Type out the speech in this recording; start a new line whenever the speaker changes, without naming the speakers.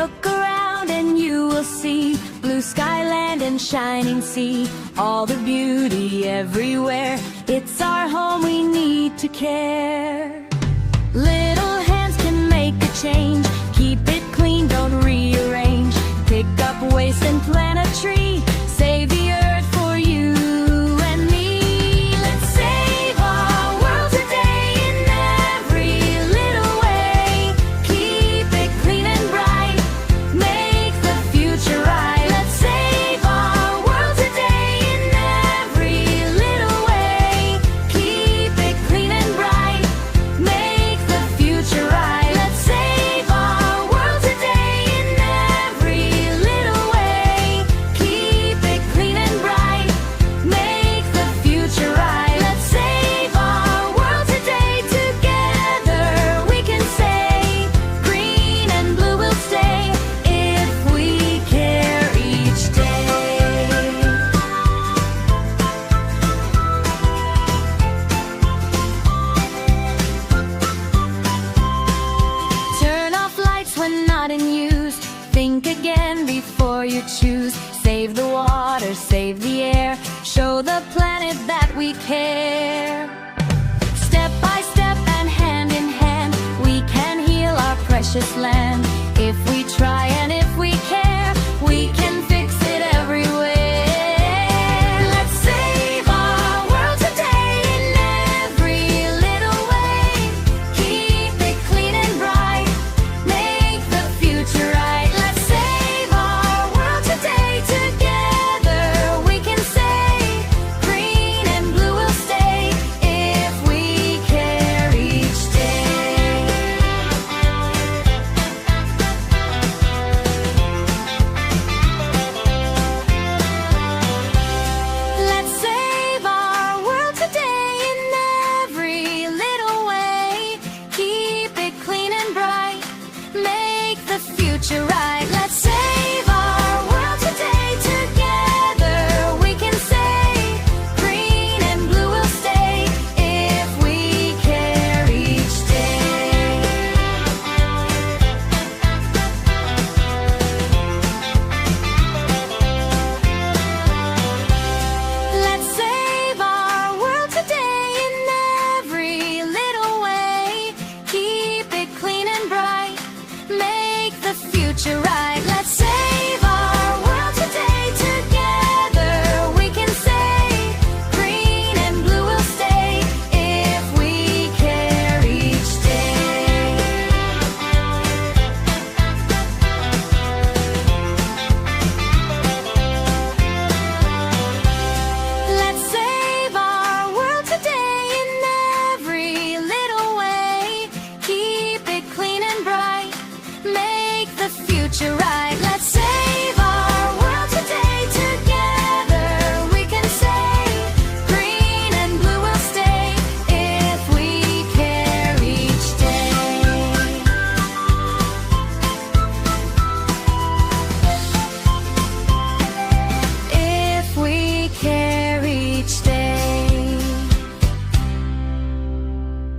Look around and you will see blue sky, land, and shining sea. All the beauty everywhere. It's our home, we need to care. Little hands can make a change. Keep it clean, don't rearrange. Pick up waste and plant a tree. Save the earth for you and me. Let's save our world today in every little way. Keep it clean and bright. Make the future right. Let's save our world today in every little way. Keep it clean and bright. Make the future right. Let's save our world today in every little way. Keep it clean and bright. Make the future right. Let's save our world today. Together we can say green and blue will stay if we care each day. Turn off lights when not in use. Think again before you choose. Save the water, save the air. Show the planet that we care. Step by step and hand in hand, we can heal our precious land. If we try and if we care, we can fix it everywhere. Let's save our world today in every little way. Keep it clean and bright. Make the future right. Let's save our world today. Together we can say green and blue will stay if we care each day. Let's save our world today in every little way. Keep it clean and bright. Make the future right. Let's save our world today. Together we can say green and blue will stay if we care each day. Let's save our world today in every little way. Keep it clean and bright. Make the future right.